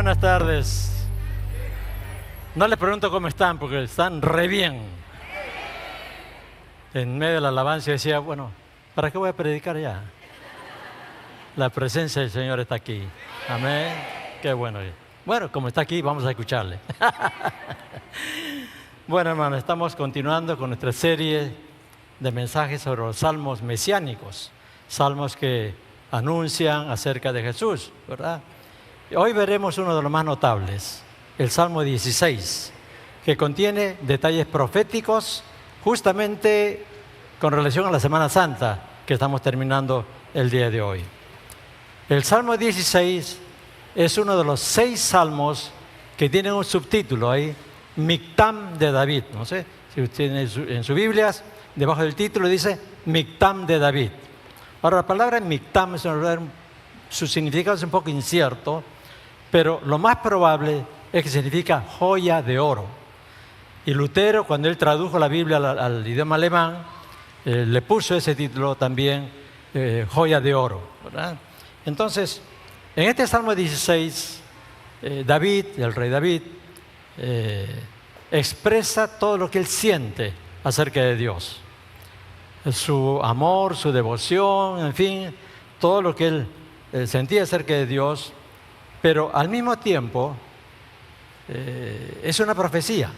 Buenas tardes. No les pregunto cómo están, porque están re bien. En medio de la alabanza decía, bueno, ¿para qué voy a predicar ya? La presencia del Señor está aquí. Amén. Qué bueno. Bueno, como está aquí, vamos a escucharle. Bueno, hermano, estamos continuando con nuestra serie de mensajes sobre los salmos mesiánicos. Salmos que anuncian acerca de Jesús, ¿verdad? Hoy veremos uno de los más notables, el Salmo 16, que contiene detalles proféticos justamente con relación a la Semana Santa que estamos terminando el día de hoy. El Salmo 16 es uno de los 6 salmos que tienen un subtítulo ahí, Mictam de David. No sé si usted en sus Biblias, debajo del título dice Mictam de David. Ahora, la palabra Mictam, su significado es un poco incierto, pero lo más probable es que significa joya de oro. Y Lutero, cuando él tradujo la Biblia al idioma alemán, le puso ese título también, joya de oro, ¿verdad? Entonces, en este Salmo 16, David, el rey David, expresa todo lo que él siente acerca de Dios. Su amor, su devoción, en fin, todo lo que él sentía acerca de Dios, pero al mismo tiempo es una profecía,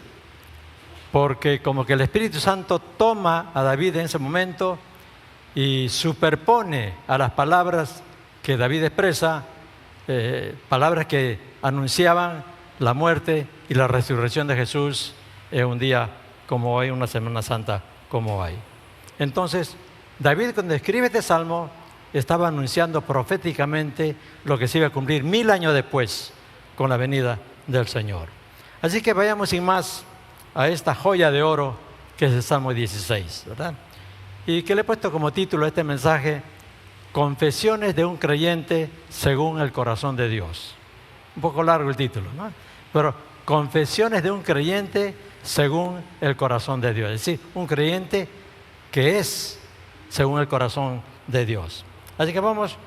porque como que el Espíritu Santo toma a David en ese momento y superpone a las palabras que David expresa, palabras que anunciaban la muerte y la resurrección de Jesús en un día como hoy, una Semana Santa como hoy. Entonces, David, cuando escribe este salmo, estaba anunciando proféticamente lo que se iba a cumplir 1000 años después con la venida del Señor. Así que vayamos sin más a esta joya de oro que es el Salmo 16, ¿verdad? Y que le he puesto como título a este mensaje, Confesiones de un creyente según el corazón de Dios. Un poco largo el título, ¿no? Pero Confesiones de un creyente según el corazón de Dios. Es decir, un creyente que es según el corazón de Dios. Así que vamos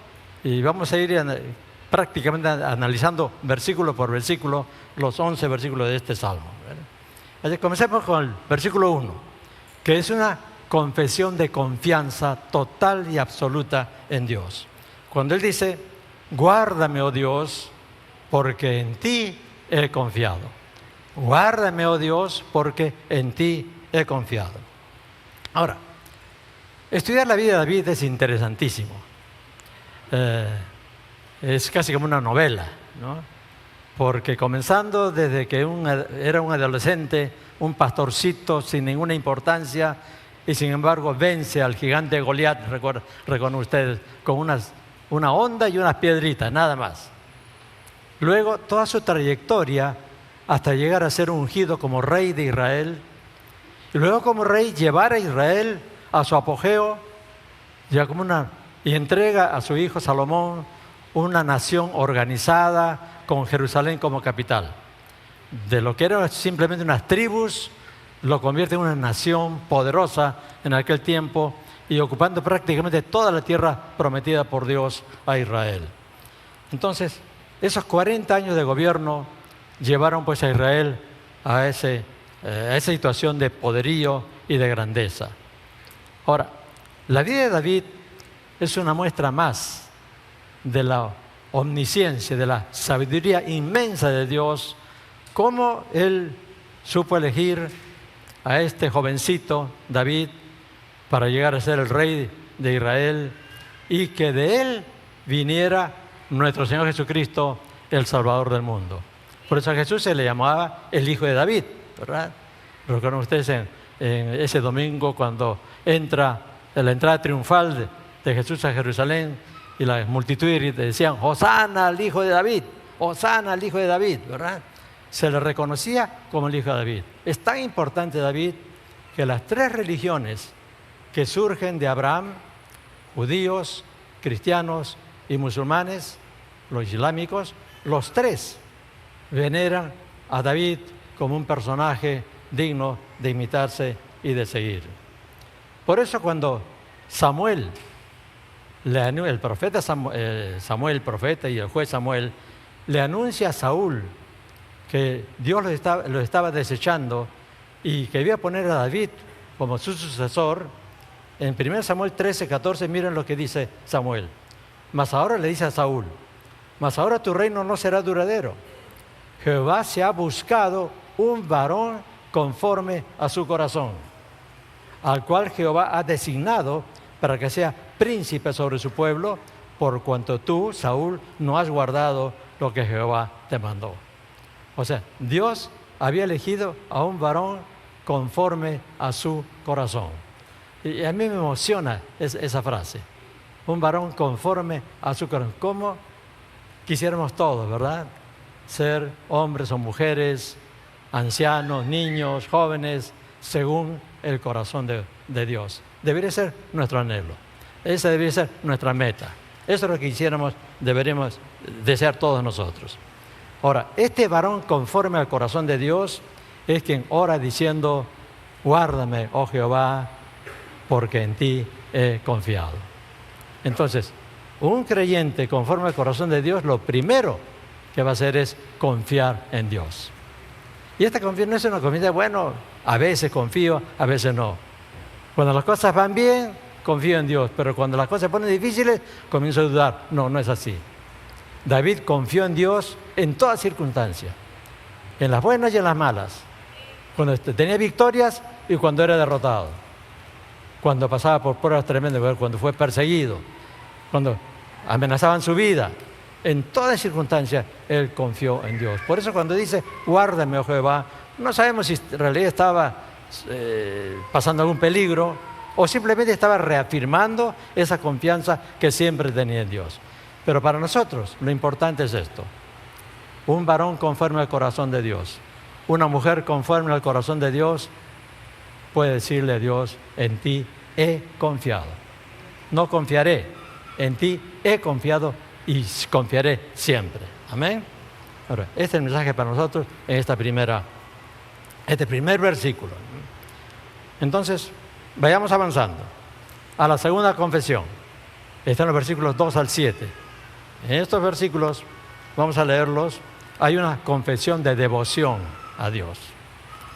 a ir prácticamente analizando versículo por versículo los 11 versículos de este salmo, ¿verdad? Así que comencemos con el versículo 1, que es una confesión de confianza total y absoluta en Dios. Cuando él dice, guárdame, oh Dios, porque en ti he confiado. Guárdame, oh Dios, porque en ti he confiado. Ahora, estudiar la vida de David es interesantísimo. Es casi como una novela, ¿no? Porque comenzando desde que era un adolescente, un pastorcito sin ninguna importancia, y sin embargo vence al gigante Goliat, recuerdan ustedes, con una honda y unas piedritas, nada más. Luego toda su trayectoria hasta llegar a ser ungido como rey de Israel, y luego como rey llevar a Israel a su apogeo, ya y entrega a su hijo Salomón una nación organizada con Jerusalén como capital. De lo que eran simplemente unas tribus, lo convierte en una nación poderosa en aquel tiempo y ocupando prácticamente toda la tierra prometida por Dios a Israel. Entonces, esos 40 años de gobierno llevaron pues a Israel a esa situación de poderío y de grandeza. Ahora, la vida de David es una muestra más de la omnisciencia, de la sabiduría inmensa de Dios, cómo él supo elegir a este jovencito David para llegar a ser el rey de Israel y que de él viniera nuestro Señor Jesucristo, el Salvador del mundo. Por eso a Jesús se le llamaba el Hijo de David, ¿verdad? Recuerdan ustedes en ese domingo cuando entra en la entrada triunfal de Jesús a Jerusalén y las multitudes decían, Hosana al Hijo de David, Hosana al Hijo de David, ¿verdad? Se le reconocía como el Hijo de David. Es tan importante David que las 3 religiones que surgen de Abraham, judíos, cristianos y musulmanes, los islámicos, los 3 veneran a David como un personaje digno de imitarse y de seguir. Por eso cuando el profeta Samuel, el profeta y el juez Samuel, le anuncia a Saúl que Dios lo estaba desechando y que iba a poner a David como su sucesor, en 1 Samuel 13:14, miren lo que dice Samuel. Mas ahora le dice a Saúl, mas ahora tu reino no será duradero. Jehová se ha buscado un varón conforme a su corazón, al cual Jehová ha designado para que sea príncipe sobre su pueblo, por cuanto tú, Saúl, no has guardado lo que Jehová te mandó. O sea, Dios había elegido a un varón conforme a su corazón. Y a mí me emociona esa frase. Un varón conforme a su corazón. ¿Cómo quisiéramos todos, verdad? Ser hombres o mujeres, ancianos, niños, jóvenes, según el corazón de Dios. Debería ser nuestro anhelo. Esa debería ser nuestra meta. Eso es lo que deberíamos desear todos nosotros. Ahora, este varón conforme al corazón de Dios es quien ora diciendo, guárdame, oh Jehová, porque en ti he confiado. Entonces, un creyente conforme al corazón de Dios, lo primero que va a hacer es confiar en Dios. Y esta confianza no es una confianza, bueno, a veces confío, a veces no. Cuando las cosas van bien, confío en Dios, pero cuando las cosas se ponen difíciles, comienzo a dudar. No, no es así. David confió en Dios en todas circunstancias, en las buenas y en las malas, cuando tenía victorias y cuando era derrotado, cuando pasaba por pruebas tremendas, cuando fue perseguido, cuando amenazaban su vida. En todas circunstancias él confió en Dios. Por eso cuando dice, guárdame, oh Jehová, no sabemos si en realidad estaba pasando algún peligro o simplemente estaba reafirmando esa confianza que siempre tenía en Dios. Pero para nosotros lo importante es esto: un varón conforme al corazón de Dios, una mujer conforme al corazón de Dios puede decirle a Dios, en ti he confiado. No confiaré, en ti he confiado y confiaré siempre. Amén. Ahora, este es el mensaje para nosotros en este primer versículo. Entonces, vayamos avanzando a la segunda confesión. Está en los versículos 2 al 7. En estos versículos, vamos a leerlos, hay una confesión de devoción a Dios.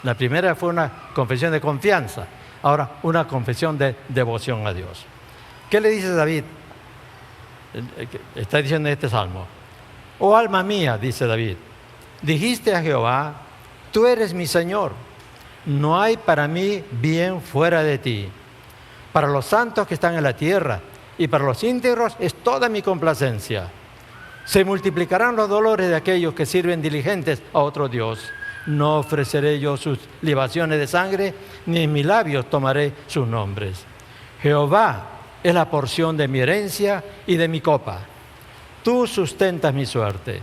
La primera fue una confesión de confianza, ahora una confesión de devoción a Dios. ¿Qué le dice David? Está diciendo en este salmo: oh alma mía, dice David, dijiste a Jehová, tú eres mi Señor, no hay para mí bien fuera de ti. Para los santos que están en la tierra y para los íntegros es toda mi complacencia. Se multiplicarán los dolores de aquellos que sirven diligentes a otro Dios. No ofreceré yo sus libaciones de sangre, ni en mis labios tomaré sus nombres. Jehová es la porción de mi herencia y de mi copa. Tú sustentas mi suerte.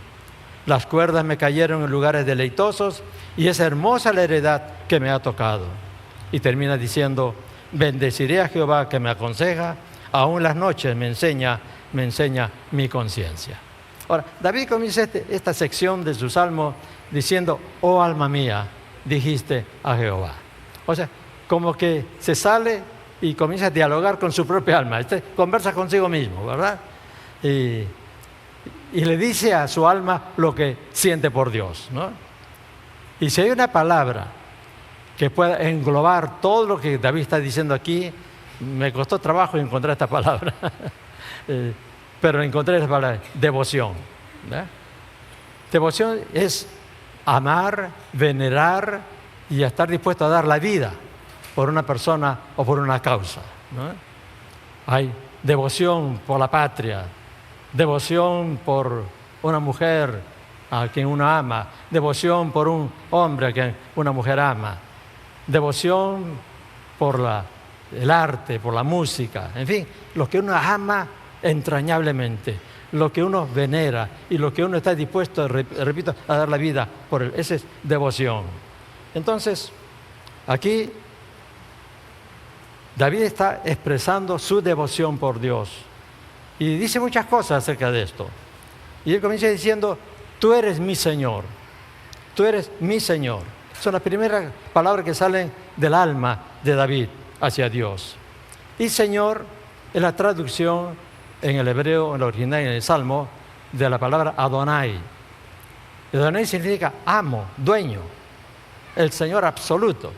Las cuerdas me cayeron en lugares deleitosos y es hermosa la heredad que me ha tocado. Y termina diciendo, bendeciré a Jehová que me aconseja, aún las noches me enseña mi conciencia. Ahora, David comienza esta sección de su salmo diciendo, oh alma mía, dijiste a Jehová. O sea, como que se sale y comienza a dialogar con su propia alma. Conversa consigo mismo, ¿verdad? Y le dice a su alma lo que siente por Dios, ¿no? Y si hay una palabra que pueda englobar todo lo que David está diciendo aquí, me costó trabajo encontrar esta palabra, pero encontré esta palabra, devoción, ¿verdad? Devoción es amar, venerar y estar dispuesto a dar la vida por una persona o por una causa, ¿no? Hay devoción por la patria, devoción por una mujer a quien uno ama, devoción por un hombre a quien una mujer ama, devoción por el arte, por la música, en fin, lo que uno ama entrañablemente, lo que uno venera y lo que uno está dispuesto, repito, a dar la vida por él. Esa es devoción. Entonces, aquí David está expresando su devoción por Dios y dice muchas cosas acerca de esto. Y él comienza diciendo, tú eres mi Señor, tú eres mi Señor. Son las primeras palabras que salen del alma de David hacia Dios. Y Señor es la traducción en el hebreo, en el original, en el Salmo, de la palabra Adonai, Adonai significa amo, dueño, el Señor absoluto,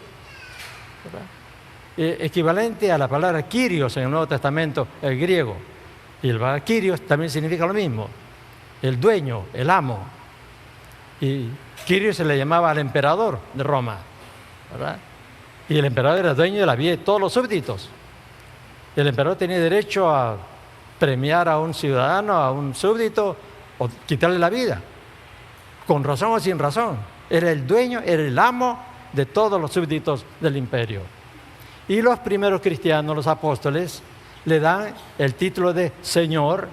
¿verdad? Equivalente a la palabra Kyrios en el Nuevo Testamento, el griego. Y el palabra Kyrios también significa lo mismo, el dueño, el amo. Y Kyrios se le llamaba al emperador de Roma, ¿verdad? Y el emperador era dueño de la vida de todos los súbditos. El emperador tenía derecho a premiar a un ciudadano, a un súbdito, o quitarle la vida, con razón o sin razón. Era el dueño, era el amo de todos los súbditos del imperio. Y los primeros cristianos, los apóstoles, le dan el título de Señor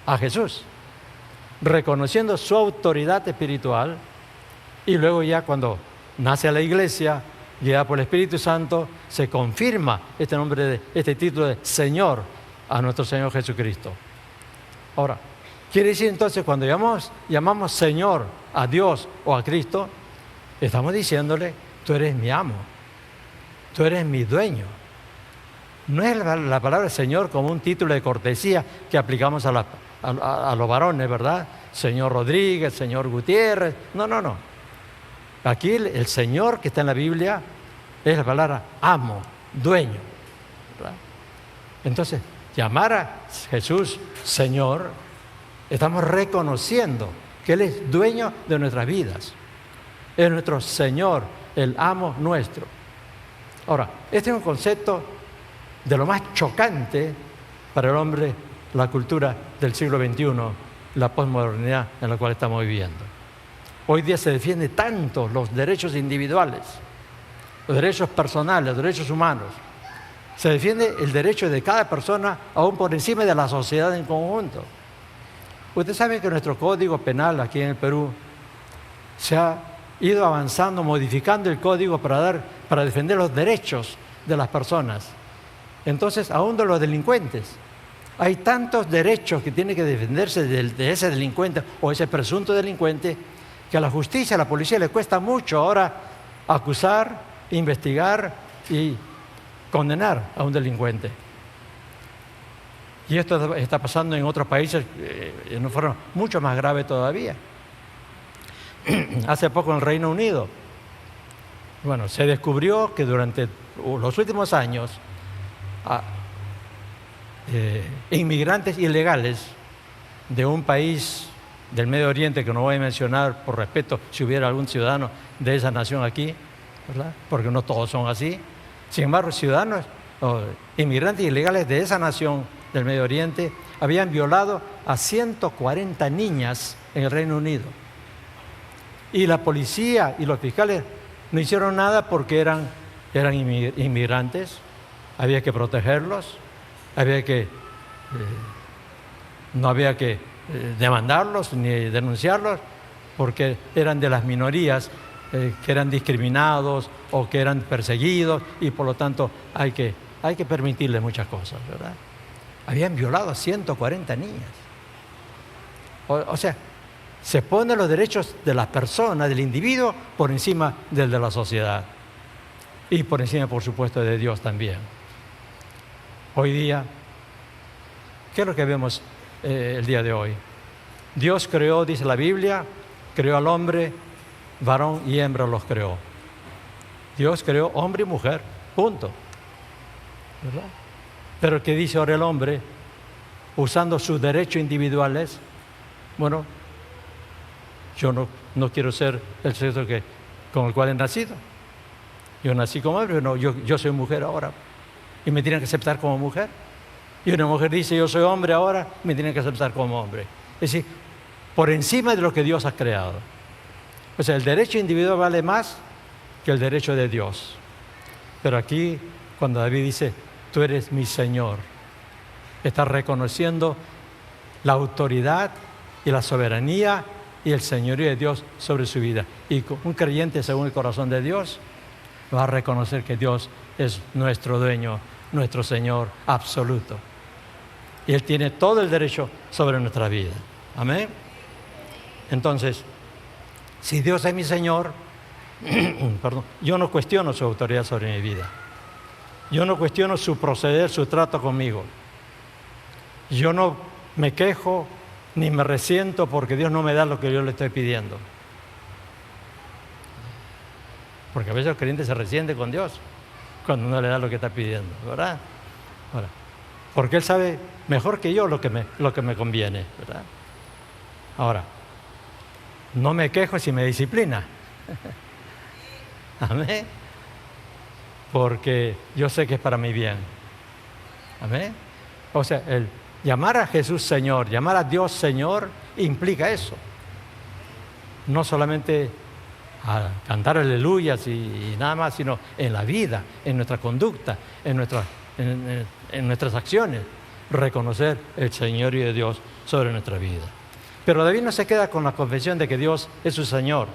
a Jesús, reconociendo su autoridad espiritual. Y luego ya cuando nace la iglesia, guiada por el Espíritu Santo, se confirma este título de Señor a nuestro Señor Jesucristo. Ahora, quiere decir entonces, cuando llamamos Señor a Dios o a Cristo, estamos diciéndole, tú eres mi amo, tú eres mi dueño. No es la palabra Señor como un título de cortesía que aplicamos a los varones, ¿verdad? Señor Rodríguez, señor Gutiérrez. No. Aquí el Señor que está en la Biblia es la palabra amo, dueño, ¿verdad? Entonces, llamar a Jesús Señor, estamos reconociendo que Él es dueño de nuestras vidas. Es nuestro Señor, el amo nuestro. Ahora, este es un concepto de lo más chocante para el hombre, la cultura del siglo XXI, la posmodernidad en la cual estamos viviendo. Hoy día se defiende tanto los derechos individuales, los derechos personales, los derechos humanos. Se defiende el derecho de cada persona aún por encima de la sociedad en conjunto. Usted sabe que nuestro código penal aquí en el Perú se ha ido avanzando, modificando el código para defender los derechos de las personas. Entonces, aún de los delincuentes, hay tantos derechos que tiene que defenderse de ese delincuente o ese presunto delincuente, que a la justicia, a la policía le cuesta mucho ahora acusar, investigar y condenar a un delincuente. Y esto está pasando en otros países en una forma mucho más grave todavía. Hace poco en el Reino Unido, bueno, se descubrió que durante los últimos años inmigrantes ilegales de un país del Medio Oriente, que no voy a mencionar por respeto si hubiera algún ciudadano de esa nación aquí, ¿verdad? Porque no todos son así. Sin embargo, ciudadanos o inmigrantes ilegales de esa nación del Medio Oriente habían violado a 140 niñas en el Reino Unido. Y la policía y los fiscales no hicieron nada porque eran inmigrantes, había que protegerlos, no había que demandarlos ni denunciarlos porque eran de las minorías que eran discriminados o que eran perseguidos, y por lo tanto hay que permitirles muchas cosas, ¿verdad? Habían violado a 140 niñas. O sea, se ponen los derechos de las personas, del individuo, por encima del de la sociedad y por encima, por supuesto, de Dios también. Hoy día, ¿qué es lo que vemos el día de hoy? Dios creó, dice la Biblia, creó al hombre, varón y hembra los creó. Dios creó hombre y mujer, punto, ¿verdad? Pero ¿qué dice ahora el hombre? Usando sus derechos individuales, bueno, yo no quiero ser el sexo con el cual he nacido. Yo nací como hombre, no, yo soy mujer ahora y me tienen que aceptar como mujer. Y una mujer dice, yo soy hombre ahora, me tienen que aceptar como hombre. Es decir, por encima de lo que Dios ha creado. O sea, el derecho individual vale más que el derecho de Dios. Pero aquí, cuando David dice, tú eres mi Señor, está reconociendo la autoridad y la soberanía y el señorío de Dios sobre su vida. Y un creyente según el corazón de Dios va a reconocer que Dios es nuestro dueño, nuestro Señor absoluto. Y Él tiene todo el derecho sobre nuestra vida. Amén. Entonces, si Dios es mi Señor, yo no cuestiono su autoridad sobre mi vida. Yo no cuestiono su proceder, su trato conmigo. Yo no me quejo ni me resiento porque Dios no me da lo que yo le estoy pidiendo. Porque a veces el creyente se resiente con Dios cuando no le da lo que está pidiendo, ¿verdad? Ahora, porque Él sabe mejor que yo lo que me conviene, ¿verdad? Ahora, no me quejo si me disciplina. Amén. Porque yo sé que es para mi bien. Amén. O sea, el llamar a Jesús Señor, llamar a Dios Señor, implica eso. No solamente a cantar aleluyas y nada más, sino en la vida, en nuestra conducta, en nuestras acciones, reconocer el señorío de Dios sobre nuestra vida. Pero David no se queda con la confesión de que Dios es su Señor,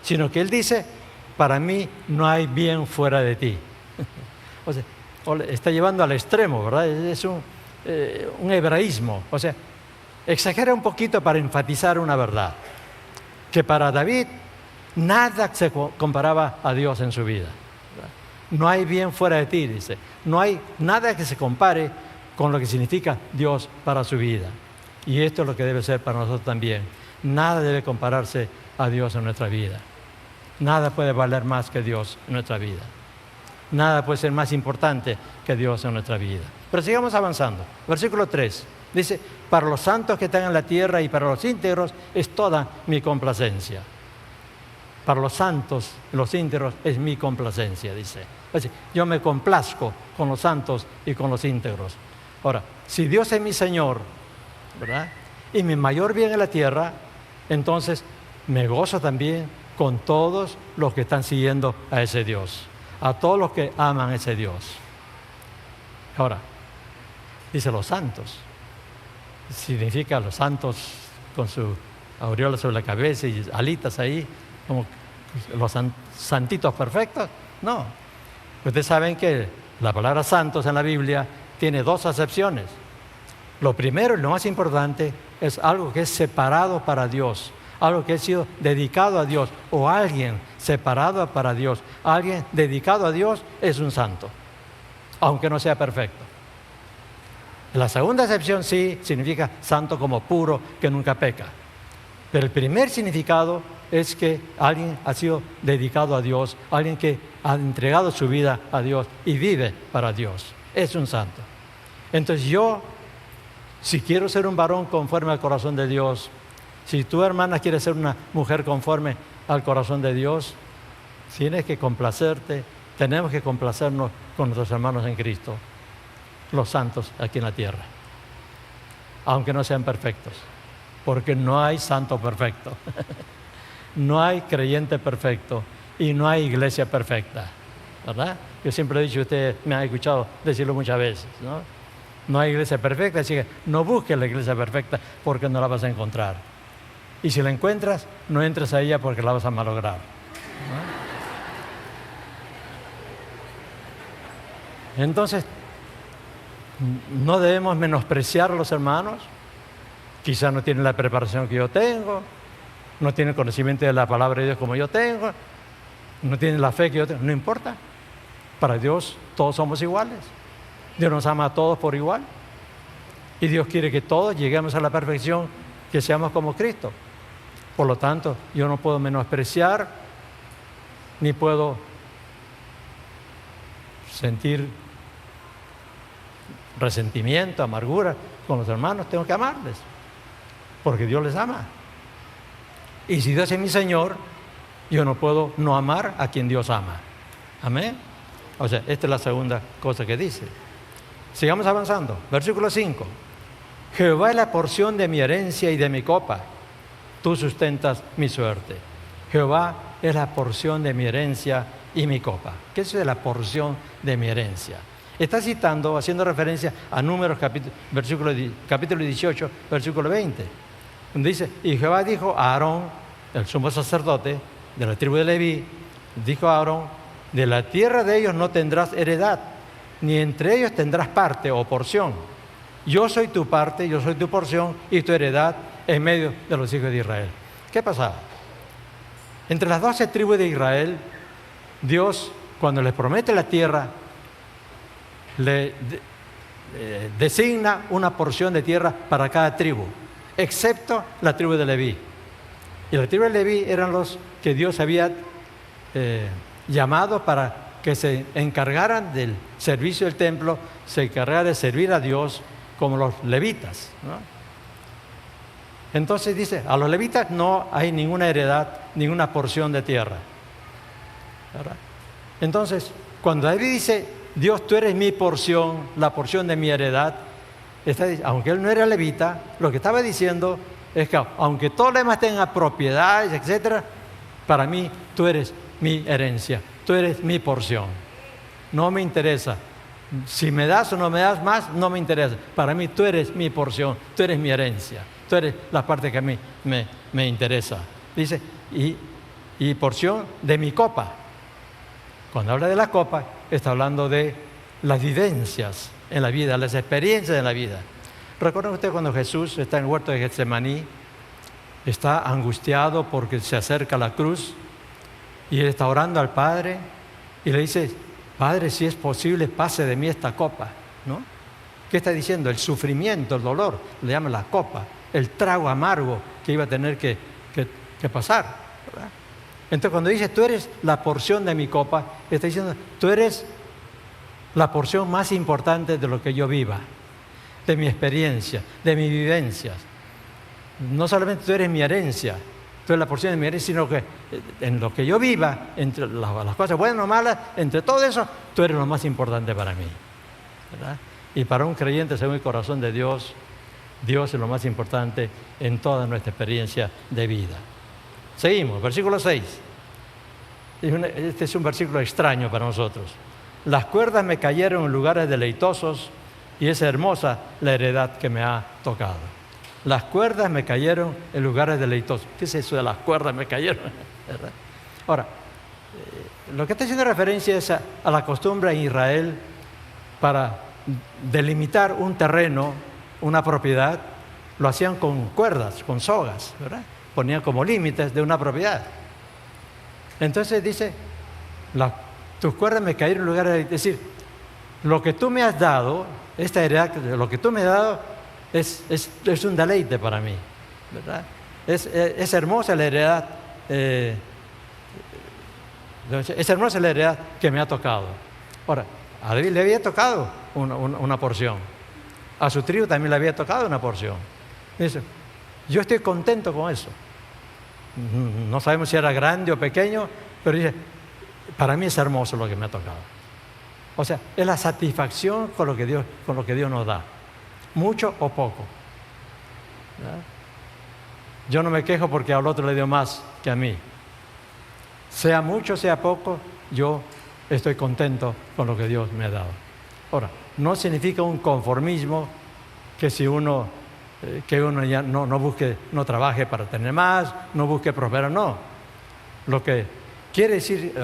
sino que él dice, para mí no hay bien fuera de ti. O sea, está llevando al extremo, ¿verdad? Es un hebraísmo. O sea, exagera un poquito para enfatizar una verdad. Que para David nada se comparaba a Dios en su vida. ¿Verdad? No hay bien fuera de ti, dice. No hay nada que se compare con lo que significa Dios para su vida. Y esto es lo que debe ser para nosotros también. Nada debe compararse a Dios en nuestra vida. Nada puede valer más que Dios en nuestra vida. Nada puede ser más importante que Dios en nuestra vida. Pero sigamos avanzando. Versículo 3 dice, para los santos que están en la tierra y para los íntegros es toda mi complacencia. Para los santos, los íntegros es mi complacencia, dice. Es decir, yo me complazco con los santos y con los íntegros. Ahora, si Dios es mi Señor, ¿verdad? Y mi mayor bien en la tierra, entonces me gozo también con todos los que están siguiendo a ese Dios, a todos los que aman a ese Dios. Ahora, dice los santos, significa los santos con su aureola sobre la cabeza y alitas ahí, como los santitos perfectos. No, ustedes saben que la palabra santos en la Biblia tiene dos acepciones. Lo primero y lo más importante es algo que es separado para Dios, algo que ha sido dedicado a Dios, o alguien separado para Dios, alguien dedicado a Dios es un santo, aunque no sea perfecto. La segunda acepción sí significa santo como puro, que nunca peca. Pero el primer significado es que alguien ha sido dedicado a Dios, alguien que ha entregado su vida a Dios y vive para Dios. Es un santo. Entonces yo, si quiero ser un varón conforme al corazón de Dios, si tu hermana quiere ser una mujer conforme al corazón de Dios, tienes que complacerte, tenemos que complacernos con nuestros hermanos en Cristo, los santos aquí en la tierra, aunque no sean perfectos, porque no hay santo perfecto, no hay creyente perfecto y no hay iglesia perfecta, ¿verdad? Yo siempre he dicho, usted me ha escuchado decirlo muchas veces, ¿no? No hay iglesia perfecta, así que no busques la iglesia perfecta porque no la vas a encontrar. Y si la encuentras, no entres a ella porque la vas a malograr, ¿no? Entonces, no debemos menospreciar a los hermanos. Quizás no tienen la preparación que yo tengo, no tienen conocimiento de la palabra de Dios como yo tengo, no tienen la fe que yo tengo. No importa. Para Dios todos somos iguales. Dios nos ama a todos por igual. Y Dios quiere que todos lleguemos a la perfección, que seamos como Cristo. Por lo tanto, yo no puedo menospreciar, ni puedo sentir resentimiento, amargura con los hermanos. Tengo que amarles, porque Dios les ama. Y si Dios es mi Señor, yo no puedo no amar a quien Dios ama. Amén. O sea, esta es la segunda cosa que dice. Sigamos avanzando. Versículo 5. Jehová es la porción de mi herencia y de mi copa. Tú sustentas mi suerte. Jehová es la porción de mi herencia y mi copa. ¿Qué es la porción de mi herencia? Está citando, haciendo referencia a Números capítulo 18, versículo 20. Donde dice, y Jehová dijo a Aarón, el sumo sacerdote de la tribu de Leví, dijo a Aarón, de la tierra de ellos no tendrás heredad, ni entre ellos tendrás parte o porción. Yo soy tu parte, yo soy tu porción y tu heredad en medio de los hijos de Israel. ¿Qué pasaba? Entre las 12 tribus de Israel, Dios, cuando les promete la tierra, le designa una porción de tierra para cada tribu, excepto la tribu de Leví. Y la tribu de Leví eran los que Dios había llamados para que se encargaran del servicio del templo, se encargaran de servir a Dios como los levitas, ¿no? Entonces dice, a los levitas no hay ninguna heredad, ninguna porción de tierra, ¿verdad? Entonces, cuando David dice, Dios, tú eres mi porción, la porción de mi heredad, aunque él no era levita, lo que estaba diciendo es que aunque todo lo demás tenga propiedades, etcétera, para mí tú eres mi herencia, tú eres mi porción. No me interesa. Si me das o no me das más, no me interesa. Para mí tú eres mi porción, tú eres mi herencia, tú eres la parte que a mí me interesa. Dice, y porción de mi copa. Cuando habla de la copa, está hablando de las vivencias en la vida, las experiencias en la vida. ¿Recuerdan ustedes cuando Jesús está en el huerto de Getsemaní? Está angustiado porque se acerca a la cruz y él está orando al Padre y le dice, Padre, si es posible, pase de mí esta copa, ¿no? ¿Qué está diciendo? El sufrimiento, el dolor, le llama la copa, el trago amargo que iba a tener que pasar, ¿verdad? Entonces cuando dice, tú eres la porción de mi copa, está diciendo, tú eres la porción más importante de lo que yo viva, de mi experiencia, de mis vivencias. No solamente tú eres mi herencia, tú eres la porción de mi herencia, sino que en lo que yo viva, entre las cosas buenas o malas, entre todo eso, tú eres lo más importante para mí, ¿verdad? Y para un creyente, según el corazón de Dios, Dios es lo más importante en toda nuestra experiencia de vida. Seguimos, versículo 6. Este es un versículo extraño para nosotros. Las cuerdas me cayeron en lugares deleitosos y es hermosa la heredad que me ha tocado. Las cuerdas me cayeron en lugares deleitosos. ¿Qué es eso de las cuerdas me cayeron? ¿Verdad? Ahora, lo que está haciendo referencia es a la costumbre en Israel para delimitar un terreno, una propiedad, lo hacían con cuerdas, con sogas, ¿verdad? Ponían como límites de una propiedad. Entonces dice, tus cuerdas me cayeron en lugares deleitosos. Es decir, lo que tú me has dado, esta heredad, lo que tú me has dado, es un deleite para mí, ¿verdad? Es hermosa la heredad, es hermosa la heredad que me ha tocado. Ahora, a David le había tocado una porción, a su tribu también le había tocado una porción. Dice, yo estoy contento con eso. No sabemos si era grande o pequeño, pero dice, para mí es hermoso lo que me ha tocado. O sea, es la satisfacción con lo que Dios nos da, mucho o poco, ¿verdad? Yo no me quejo porque al otro le dio más que a mí. Sea mucho, sea poco, yo estoy contento con lo que Dios me ha dado. Ahora, no significa un conformismo que uno ya no busque, no trabaje para tener más, no busque prosperar, no. Lo que quiere decir,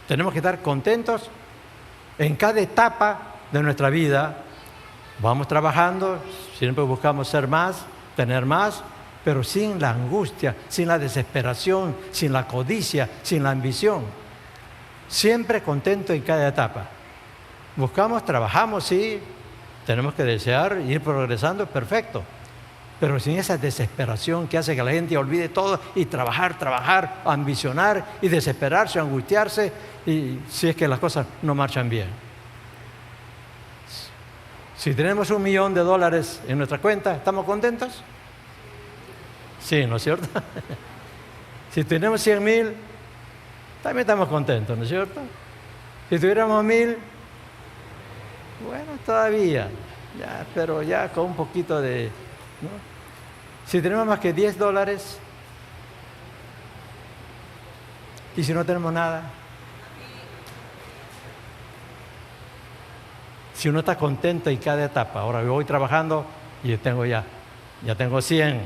tenemos que estar contentos en cada etapa de nuestra vida. Vamos trabajando, siempre buscamos ser más, tener más, pero sin la angustia, sin la desesperación, sin la codicia, sin la ambición. Siempre contento en cada etapa. Buscamos, trabajamos, sí, tenemos que desear ir progresando, perfecto, pero sin esa desesperación que hace que la gente olvide todo y trabajar, ambicionar y desesperarse, angustiarse, y si es que las cosas no marchan bien. Si tenemos $1 millón en nuestra cuenta, ¿estamos contentos? Sí, ¿no es cierto? Si tenemos 100,000, también estamos contentos, ¿no es cierto? Si tuviéramos 1,000, bueno, todavía, ya, pero ya con un poquito de, ¿no? Si tenemos más que $10, y si no tenemos nada, si uno está contento en cada etapa. Ahora yo voy trabajando y ya tengo 100,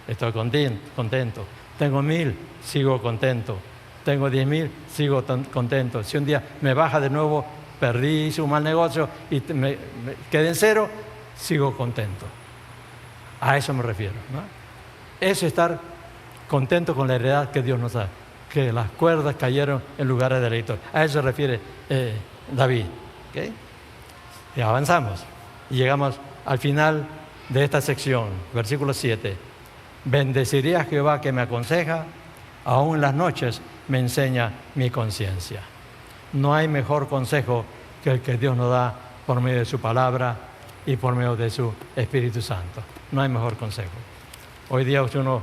estoy contento. Tengo 1,000, sigo contento. Tengo 10,000, sigo contento. Si un día me baja de nuevo, perdí, hice un mal negocio y me quedé en 0, sigo contento. A eso me refiero, ¿no? Eso es estar contento con la heredad que Dios nos da, que las cuerdas cayeron en lugares deleitosos. A eso se refiere David, ¿okay? Y avanzamos y llegamos al final de esta sección, versículo 7. Bendeciré a Jehová que me aconseja, aún en las noches me enseña mi conciencia. No hay mejor consejo que el que Dios nos da por medio de su palabra y por medio de su Espíritu Santo. No hay mejor consejo. Hoy día uno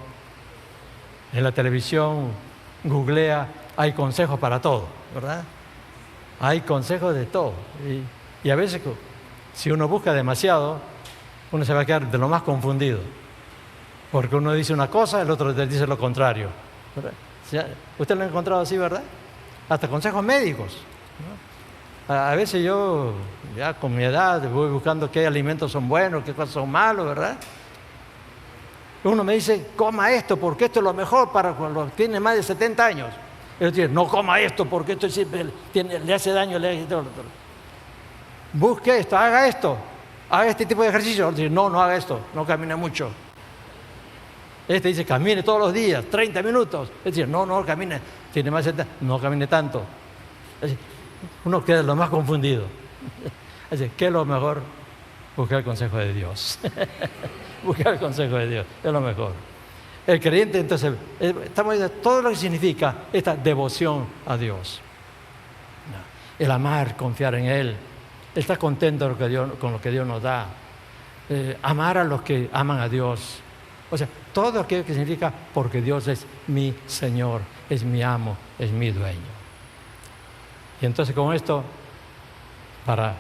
en la televisión googlea, hay consejos para todo, ¿verdad? Hay consejos de todo. Y a veces, si uno busca demasiado, uno se va a quedar de lo más confundido. Porque uno dice una cosa, el otro dice lo contrario, ¿verdad? Usted lo ha encontrado así, ¿verdad? Hasta consejos médicos, ¿no? A veces yo, ya con mi edad, voy buscando qué alimentos son buenos, qué cosas son malos, ¿verdad? Uno me dice, coma esto porque esto es lo mejor para cuando tiene más de 70 años. Y otro dice, no coma esto porque esto siempre le hace daño, le hace esto. Busque esto, haga este tipo de ejercicio. Otro dice, no haga esto, no camine mucho. Este dice, camine todos los días, 30 minutos. Es decir, no camine, tiene más de 70, no camine tanto. Es decir, uno queda lo más confundido. Es decir, ¿qué es lo mejor? Buscar el consejo de Dios. Buscar el consejo de Dios, es lo mejor. El creyente, entonces, estamos viendo todo lo que significa esta devoción a Dios. El amar, confiar en Él, estar contento con lo que Dios nos da, amar a los que aman a Dios. O sea, todo aquello que significa porque Dios es mi Señor, es mi amo, es mi dueño. Y entonces con esto, para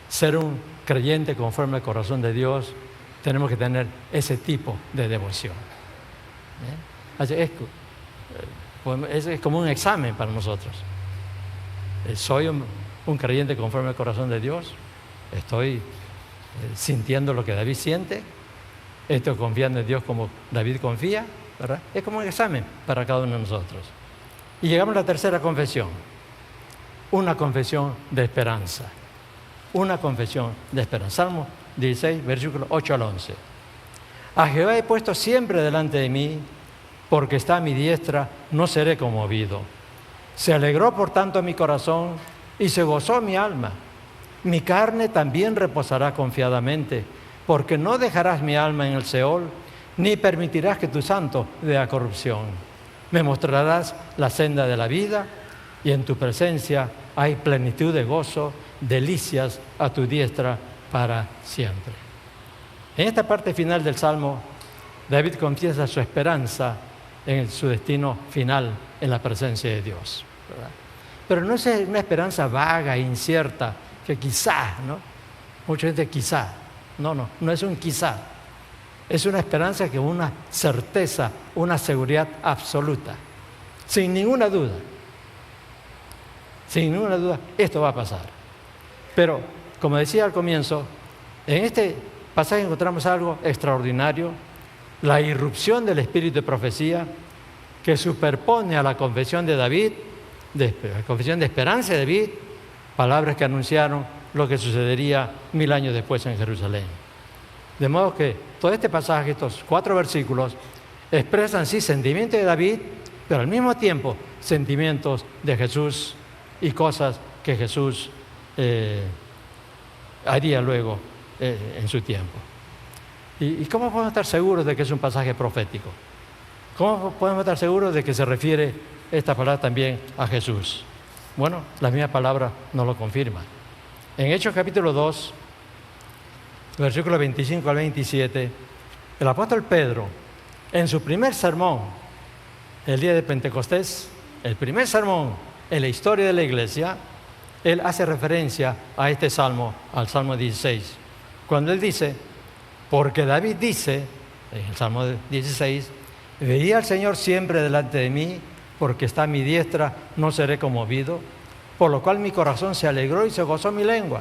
ser un creyente conforme al corazón de Dios, tenemos que tener ese tipo de devoción. Es como un examen para nosotros. ¿Soy un creyente conforme al corazón de Dios? ¿Estoy sintiendo lo que David siente? ¿Estoy confiando en Dios como David confía? ¿Verdad? Es como un examen para cada uno de nosotros. Y llegamos a la tercera confesión. Una confesión de esperanza. Una confesión de esperanza. Salmo 16, versículos 8 al 11. A Jehová he puesto siempre delante de mí, porque está a mi diestra, no seré conmovido. Se alegró por tanto mi corazón y se gozó mi alma. Mi carne también reposará confiadamente, porque no dejarás mi alma en el Seol, ni permitirás que tu santo vea corrupción. Me mostrarás la senda de la vida, y en tu presencia hay plenitud de gozo, delicias a tu diestra para siempre. En esta parte final del Salmo, David confiesa su esperanza en su destino final en la presencia de Dios, ¿verdad? Pero no es una esperanza vaga, incierta, que quizá, ¿no? Mucha gente quizá. No es un quizá. Es una esperanza que una certeza, una seguridad absoluta. Sin ninguna duda. Sin ninguna duda, esto va a pasar. Pero, como decía al comienzo, en este pasaje encontramos algo extraordinario, la irrupción del espíritu de profecía que superpone a la confesión de David, la confesión de esperanza de David, palabras que anunciaron lo que sucedería 1000 años después en Jerusalén. De modo que todo este pasaje, estos 4 versículos, expresan sí sentimientos de David, pero al mismo tiempo sentimientos de Jesús y cosas que Jesús haría luego en su tiempo. ¿Y cómo podemos estar seguros de que es un pasaje profético? ¿Cómo podemos estar seguros de que se refiere esta palabra también a Jesús? Bueno, la misma palabra nos lo confirma. En Hechos capítulo 2, versículos 25 al 27, el apóstol Pedro, en su primer sermón, el día de Pentecostés, el primer sermón en la historia de la iglesia, él hace referencia a este salmo, al Salmo 16, cuando él dice, porque David dice, en el Salmo 16, veía al Señor siempre delante de mí, porque está a mi diestra, no seré conmovido, por lo cual mi corazón se alegró y se gozó mi lengua,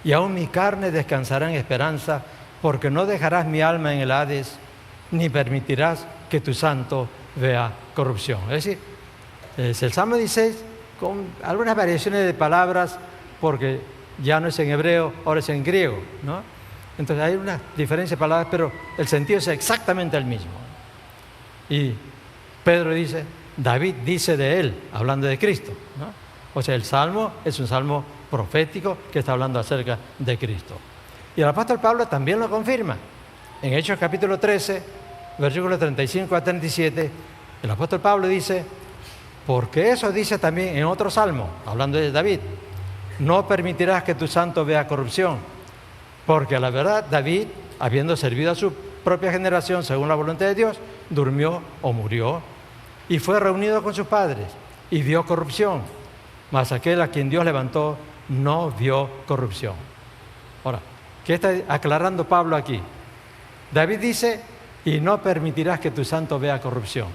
y aún mi carne descansará en esperanza, porque no dejarás mi alma en el Hades, ni permitirás que tu santo vea corrupción. Es decir, es el Salmo 16 con algunas variaciones de palabras, porque ya no es en hebreo, ahora es en griego, ¿no? Entonces hay una diferencia de palabras, pero el sentido es exactamente el mismo. Y Pedro dice, David dice de él, hablando de Cristo, ¿no? O sea, el Salmo es un salmo profético que está hablando acerca de Cristo. Y el apóstol Pablo también lo confirma. En Hechos capítulo 13, versículos 35 a 37, El apóstol Pablo dice, porque eso dice también en otro salmo, hablando de David, no permitirás que tu santo vea corrupción, porque a la verdad David, habiendo servido a su propia generación según la voluntad de Dios, durmió o murió y fue reunido con sus padres y vio corrupción, mas aquel a quien Dios levantó no vio corrupción. Ahora, ¿qué está aclarando Pablo aquí? David dice, y no permitirás que tu santo vea corrupción.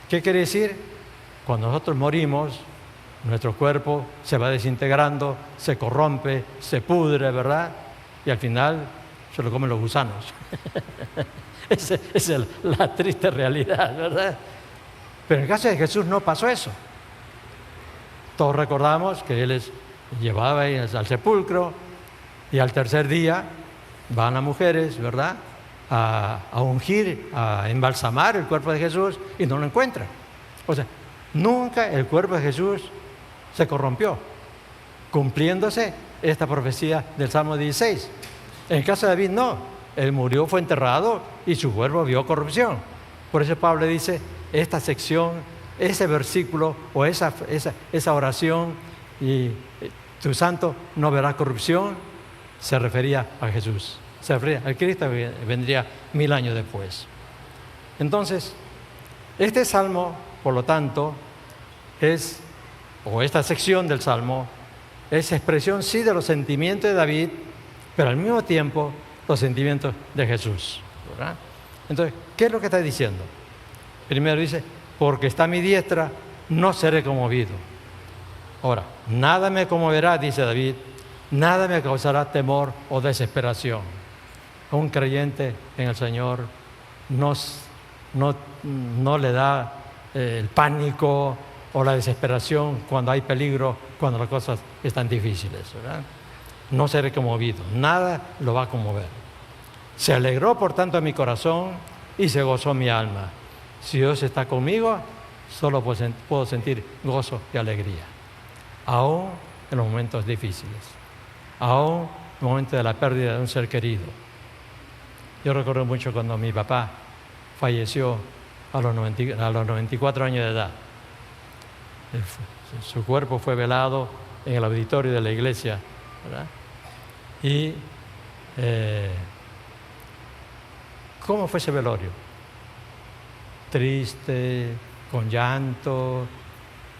¿Qué quiere decir? Cuando nosotros morimos, nuestro cuerpo se va desintegrando, se corrompe, se pudre, ¿verdad? Y al final se lo comen los gusanos. Esa es la triste realidad, ¿verdad? Pero en el caso de Jesús no pasó eso. Todos recordamos que Él llevaba al sepulcro y al tercer día van las mujeres, ¿verdad?, a ungir, a embalsamar el cuerpo de Jesús y no lo encuentran. O sea, nunca el cuerpo de Jesús se corrompió, cumpliéndose esta profecía del Salmo 16. En el caso de David no, él murió, fue enterrado y su cuerpo vio corrupción. Por eso Pablo dice, esta sección, ese versículo o esa oración, y tu santo no verá corrupción, se refería a Jesús, se refería al Cristo que vendría 1000 años después. Entonces, este salmo, por lo tanto, esta sección del salmo, es expresión sí de los sentimientos de David, pero al mismo tiempo los sentimientos de Jesús, ¿verdad? Entonces, ¿qué es lo que está diciendo? Primero dice, porque está a mi diestra, no seré conmovido. Ahora, nada me conmoverá, dice David, nada me causará temor o desesperación. Un creyente en el Señor no le da el pánico o la desesperación cuando hay peligro, cuando las cosas están difíciles, ¿verdad? No seré conmovido, nada lo va a conmover. Se alegró por tanto mi corazón y se gozó mi alma. Si Dios está conmigo, solo puedo sentir gozo y alegría. Aún en los momentos difíciles, aún en el momento de la pérdida de un ser querido. Yo recuerdo mucho cuando mi papá falleció a los 94 años de edad. Su cuerpo fue velado en el auditorio de la iglesia, ¿verdad? Y ¿cómo fue ese velorio? Triste, con llanto.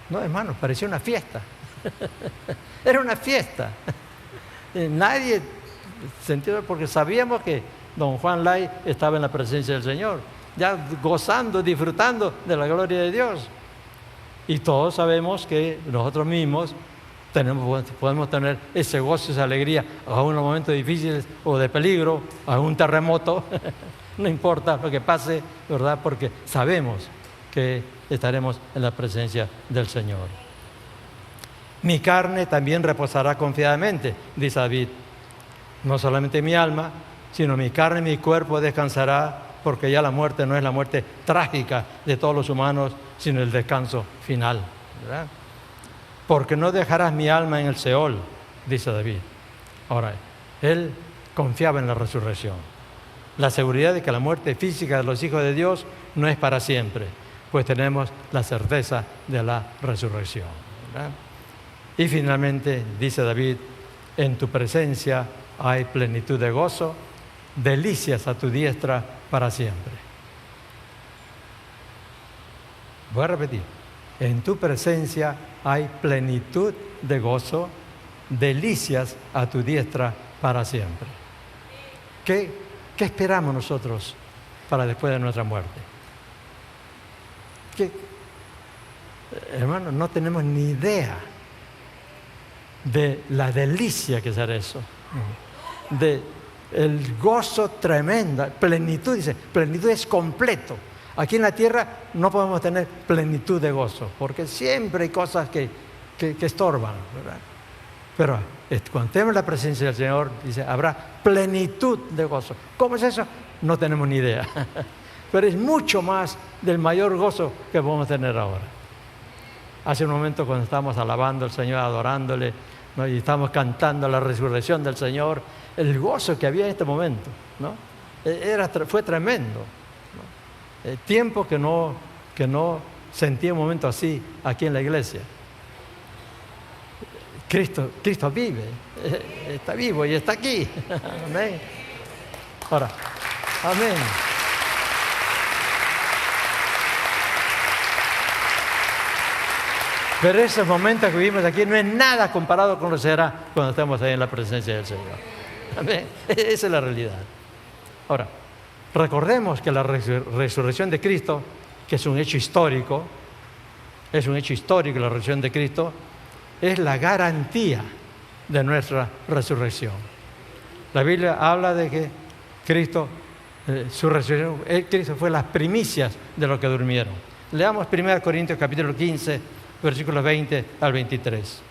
No, hermano, parecía una fiesta. Era una fiesta. Nadie sentió, porque sabíamos que don Juan Lai estaba en la presencia del Señor, ya gozando, disfrutando de la gloria de Dios. Y todos sabemos que nosotros mismos podemos tener ese gozo, esa alegría, aún en los momentos difíciles o de peligro, a un terremoto, no importa lo que pase, ¿verdad? Porque sabemos que estaremos en la presencia del Señor. Mi carne también reposará confiadamente, dice David. No solamente mi alma, sino mi carne y mi cuerpo descansará, porque ya la muerte no es la muerte trágica de todos los humanos, sino el descanso final, ¿verdad? Porque no dejarás mi alma en el Seol, dice David. Ahora, él confiaba en la resurrección, la seguridad de que la muerte física de los hijos de Dios no es para siempre, pues tenemos la certeza de la resurrección, ¿verdad? Y finalmente, dice David, en tu presencia hay plenitud de gozo, delicias a tu diestra para siempre. Voy a repetir, en tu presencia hay plenitud de gozo, delicias a tu diestra para siempre. ¿Qué esperamos nosotros para después de nuestra muerte? Hermano, no tenemos ni idea de la delicia que será eso, de el gozo tremendo, plenitud, dice, plenitud es completo. Aquí en la tierra no podemos tener plenitud de gozo, porque siempre hay cosas que estorban, ¿verdad? Pero cuando tenemos la presencia del Señor, dice, habrá plenitud de gozo. ¿Cómo es eso? No tenemos ni idea. Pero es mucho más del mayor gozo que podemos tener ahora. Hace un momento cuando estábamos alabando al Señor, adorándole, ¿no? Y estábamos cantando la resurrección del Señor, el gozo que había en este momento, ¿no? Fue tremendo, ¿no? Tiempo que no que no sentía un momento así aquí en la iglesia. Cristo vive, está vivo y está aquí. Amén. Ahora, amén. Pero esos momentos que vivimos aquí no es nada comparado con lo que será cuando estamos ahí en la presencia del Señor. Amén. Esa es la realidad. Ahora, recordemos que la resurrección de Cristo, que es un hecho histórico, la resurrección de Cristo, es la garantía de nuestra resurrección. La Biblia habla de que Cristo, su resurrección, Cristo fue las primicias de los que durmieron. Leamos 1 Corintios capítulo 15, versículos 20 al 23.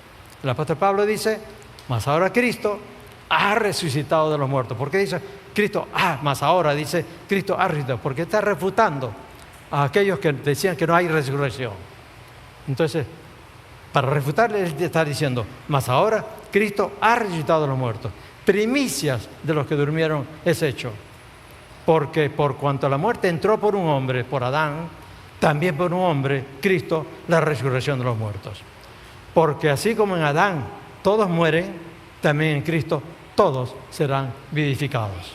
El apóstol Pablo dice, mas ahora Cristo ha resucitado de los muertos. ¿Por qué dice Cristo? Mas ahora dice Cristo ha resucitado. Porque está refutando a aquellos que decían que no hay resurrección. Entonces, para refutarle, él está diciendo, mas ahora Cristo ha resucitado de los muertos. Primicias de los que durmieron es hecho. Porque por cuanto la muerte entró por un hombre, por Adán, también por un hombre, Cristo, la resurrección de los muertos. Porque así como en Adán todos mueren, también en Cristo todos serán vivificados.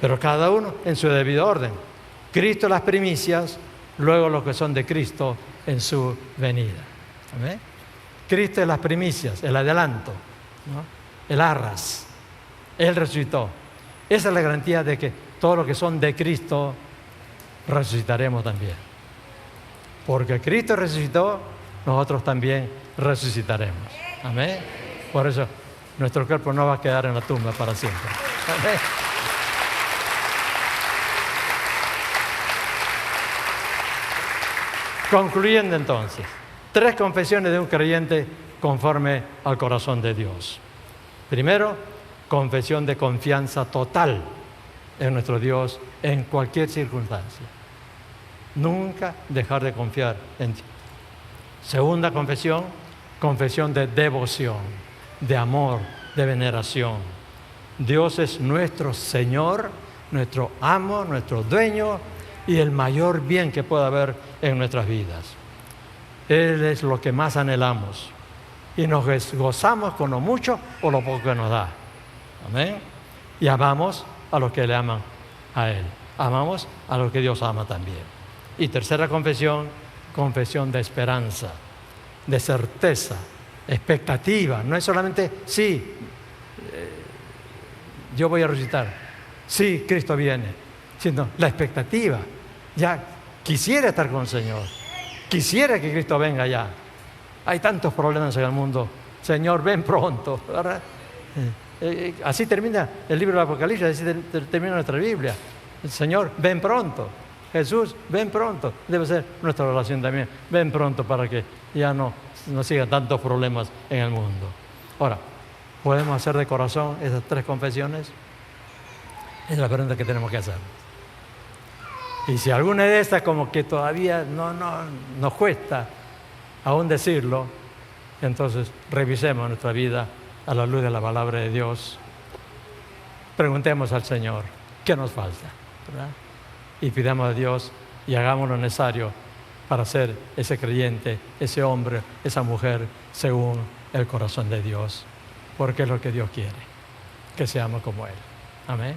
Pero cada uno en su debido orden. Cristo las primicias, luego los que son de Cristo en su venida. ¿Amén? Cristo es las primicias, el adelanto, ¿no? El arras. Él resucitó. Esa es la garantía de que todos los que son de Cristo resucitaremos también. Porque Cristo resucitó, nosotros también resucitaremos. Amén. Por eso nuestro cuerpo no va a quedar en la tumba para siempre. Amén. Concluyendo entonces, 3 confesiones de un creyente conforme al corazón de Dios. Primero, confesión de confianza total en nuestro Dios en cualquier circunstancia. Nunca dejar de confiar en Dios. Segunda confesión, confesión de devoción, de amor, de veneración. Dios es nuestro Señor, nuestro amo, nuestro dueño y el mayor bien que pueda haber en nuestras vidas. Él es lo que más anhelamos y nos gozamos con lo mucho o lo poco que nos da. Amén. Y amamos a los que le aman a Él. Amamos a los que Dios ama también. Y tercera confesión, confesión de esperanza, de certeza, expectativa. No es solamente, sí, yo voy a resucitar, sí, Cristo viene, sino la expectativa. Ya quisiera estar con el Señor, quisiera que Cristo venga ya. Hay tantos problemas en el mundo. Señor, ven pronto, ¿verdad? Así termina el libro del Apocalipsis, así termina nuestra Biblia. El Señor, ven pronto. Jesús, ven pronto. Debe ser nuestra oración también. Ven pronto para que ya no sigan tantos problemas en el mundo. Ahora, ¿podemos hacer de corazón esas 3 confesiones? Es la pregunta que tenemos que hacer. Y si alguna de estas como que todavía no nos cuesta aún decirlo, entonces revisemos nuestra vida a la luz de la palabra de Dios. Preguntemos al Señor, ¿qué nos falta? ¿Verdad? Y pidamos a Dios y hagamos lo necesario para ser ese creyente, ese hombre, esa mujer, según el corazón de Dios. Porque es lo que Dios quiere, que seamos como Él. Amén.